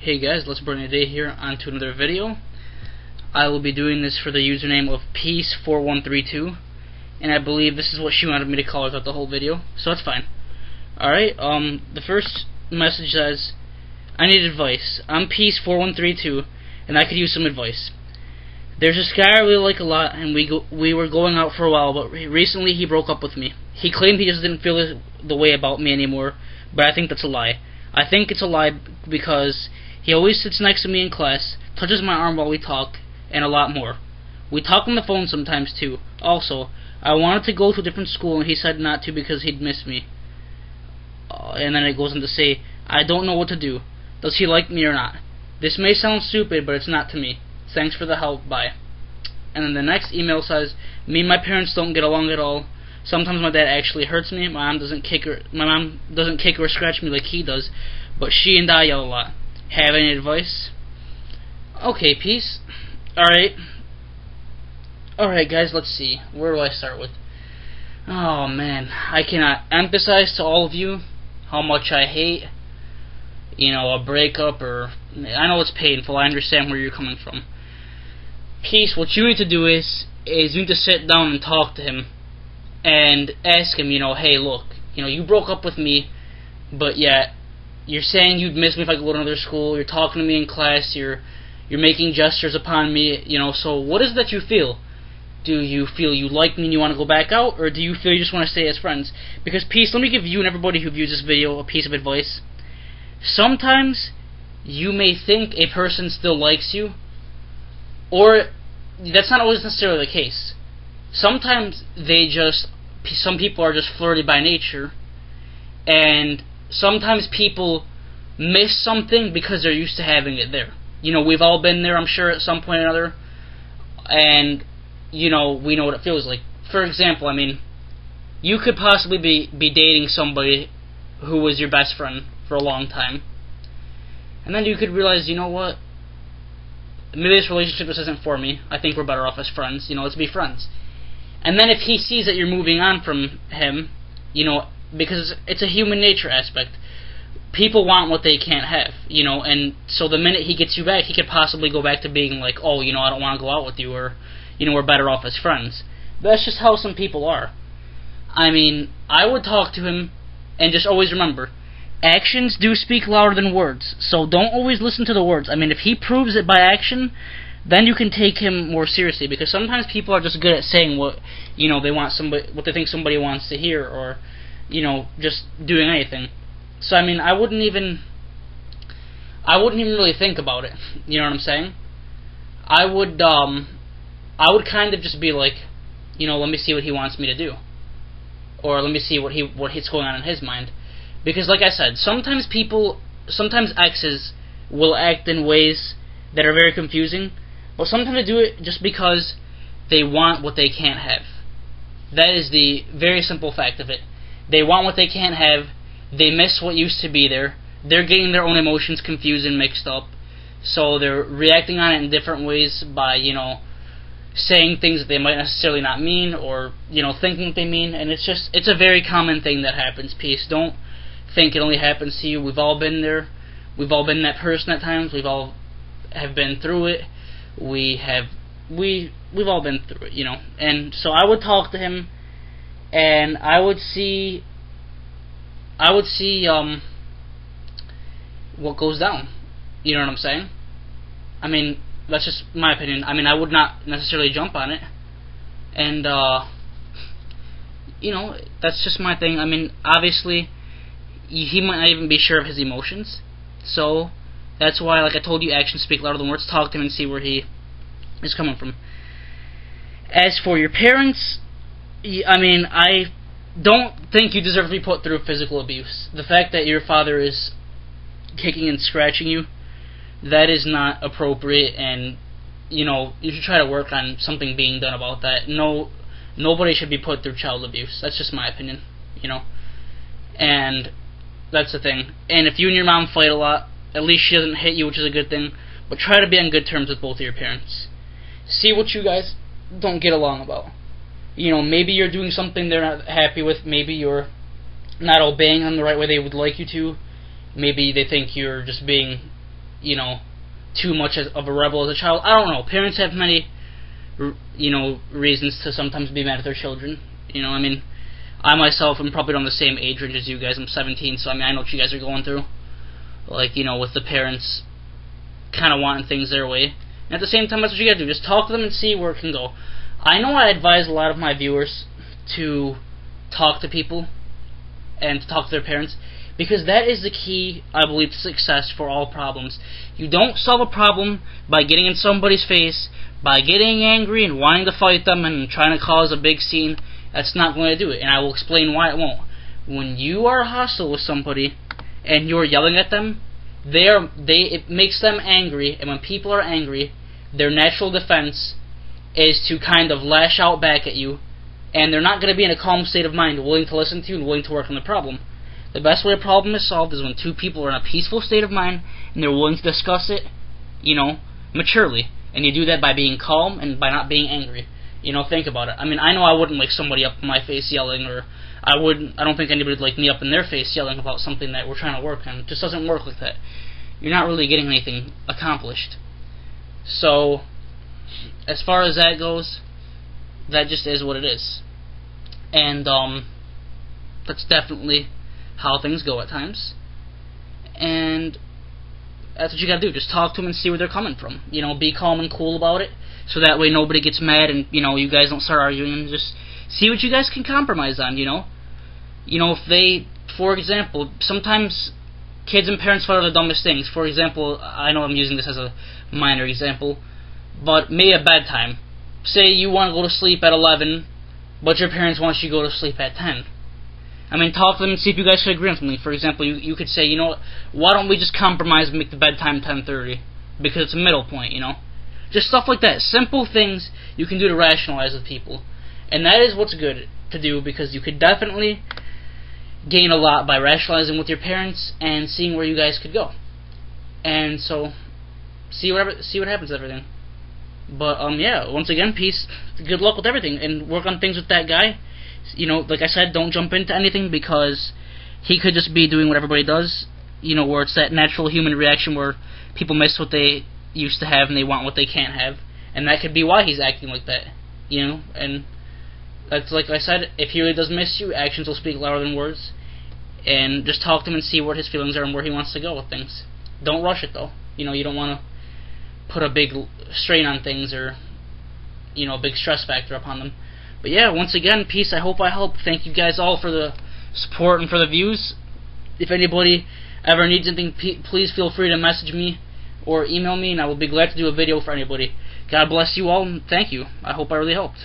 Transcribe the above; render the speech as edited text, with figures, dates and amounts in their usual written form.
Hey guys, Let's Brighten the Day here, on to another video. I will be doing this for the username of Peace4132, and I believe this is what she wanted me to call her throughout the whole video, so that's fine. Alright, the first message says, I need advice. I'm Peace4132, and I could use some advice. There's this guy I really like a lot, and we were going out for a while, but recently he broke up with me. He claimed he just didn't feel the way about me anymore, but I think that's a lie. I think it's a lie because he always sits next to me in class, touches my arm while we talk, and a lot more. We talk on the phone sometimes too. Also, I wanted to go to a different school and he said not to because he'd miss me. And then it goes on to say, I don't know what to do. Does he like me or not? This may sound stupid, but it's not to me. Thanks for the help, bye. And then the next email says, me and my parents don't get along at all. Sometimes my dad actually hurts me. My mom doesn't kick or scratch me like he does, but she and I yell a lot. Have any advice? Okay, Peace. Alright, guys, let's see. Where do I start with? Oh, man. I cannot emphasize to all of you how much I hate, a breakup, or... I know it's painful. I understand where you're coming from. Peace, what you need to do is you need to sit down and talk to him and ask him, hey, look, you broke up with me, but yet you're saying you'd miss me if I could go to another school. You're talking to me in class. You're making gestures upon me. So what is it that you feel? Do you feel you like me and you want to go back out, or do you feel you just want to stay as friends? Because, Peace, let me give you and everybody who views this video a piece of advice. Sometimes you may think a person still likes you, or that's not always necessarily the case. Sometimes some people are just flirty by nature, and sometimes people miss something because they're used to having it there. We've all been there, I'm sure, at some point or another, and, we know what it feels like. For example, you could possibly be dating somebody who was your best friend for a long time, and then you could realize, what, maybe this relationship just isn't for me. I think we're better off as friends, let's be friends. And then if he sees that you're moving on from him, because it's a human nature aspect, people want what they can't have, and so the minute he gets you back, he could possibly go back to being like, oh, I don't want to go out with you, or, we're better off as friends. That's just how some people are. I would talk to him, and just always remember, actions do speak louder than words, so don't always listen to the words. If he proves it by action, then you can take him more seriously, because sometimes people are just good at saying what, they want what they think somebody wants to hear, or, just doing anything. So, I wouldn't even really think about it, you know what I'm saying? I would kind of just be like, let me see what he wants me to do, or let me see what's going on in his mind. Because, like I said, sometimes exes will act in ways that are very confusing, but sometimes they do it just because they want what they can't have. That is the very simple fact of it. They want what they can't have, they miss what used to be there, they're getting their own emotions confused and mixed up, so they're reacting on it in different ways by, saying things that they might necessarily not mean, or, thinking that they mean, and it's a very common thing that happens, Peace. Don't think it only happens to you. We've all been there. We've all been that person at times. We've all have been through it. We've all been through it, And so I would talk to him, and I would see what goes down. You know what I'm saying? That's just my opinion. I would not necessarily jump on it, and that's just my thing. Obviously, he might not even be sure of his emotions, so that's why, like I told you, actions speak louder than words. Talk to him and see where he is coming from. As for your parents, I don't think you deserve to be put through physical abuse. The fact that your father is kicking and scratching you, that is not appropriate, and you should try to work on something being done about that. Nobody should be put through child abuse. That's just my opinion, and that's the thing. And if you and your mom fight a lot, at least she doesn't hit you, which is a good thing, but try to be on good terms with both of your parents. See what you guys don't get along about. Maybe you're doing something they're not happy with, maybe you're not obeying them the right way they would like you to, maybe they think you're just being you know, too much of a rebel as a child. I don't know. Parents have many, you know, reasons to sometimes be mad at their children. You know, I mean, I myself am probably on the same age range as you guys. I'm 17, so I mean, I know what you guys are going through. Like, you know, with the parents kind of wanting things their way. And at the same time, that's what you gotta do. Just talk to them and see where it can go. I know I advise a lot of my viewers to talk to people and to talk to their parents, because that is the key, I believe, to success for all problems. You don't solve a problem by getting in somebody's face, by getting angry and wanting to fight them and trying to cause a big scene. That's not going to do it, and I will explain why it won't. When you are hostile with somebody and you're yelling at them, it makes them angry, and when people are angry, their natural defense is to kind of lash out back at you, and they're not going to be in a calm state of mind, willing to listen to you and willing to work on the problem. The best way a problem is solved is when two people are in a peaceful state of mind and they're willing to discuss it, you know, maturely. And you do that by being calm and by not being angry. You know, think about it. I mean, I know I wouldn't like somebody up in my face yelling, or I don't think anybody would like me up in their face yelling about something that we're trying to work on. It just doesn't work like that. You're not really getting anything accomplished. So, as far as that goes, that just is what it is. And, that's definitely how things go at times. And that's what you gotta do. Just talk to them and see where they're coming from. You know, be calm and cool about it, so that way nobody gets mad and, you know, you guys don't start arguing, and just see what you guys can compromise on, you know. You know, if they, for example, sometimes kids and parents fight over the dumbest things. For example, I know I'm using this as a minor example, but maybe at bedtime. Say you want to go to sleep at 11, but your parents want you to go to sleep at 10. I mean, talk to them and see if you guys can agree on something. For example, you could say, you know what, why don't we just compromise and make the bedtime 10:30? Because it's a middle point, you know? Just stuff like that. Simple things you can do to rationalize with people. And that is what's good to do, because you could definitely gain a lot by rationalizing with your parents and seeing where you guys could go. And so, see what happens with everything. But, yeah, once again, peace, good luck with everything, and work on things with that guy. You know, like I said, don't jump into anything, because he could just be doing what everybody does, you know, where it's that natural human reaction where people miss what they used to have and they want what they can't have, and that could be why he's acting like that, you know. And that's, like I said, if he really does miss you, actions will speak louder than words, and just talk to him and see what his feelings are and where he wants to go with things. Don't rush it, though. You know, you don't want to put a big strain on things, or, you know, a big stress factor upon them. But yeah, once again, peace. I hope I helped. Thank you guys all for the support and for the views. If anybody ever needs anything, please feel free to message me or email me, and I will be glad to do a video for anybody. God bless you all, and thank you. I hope I really helped.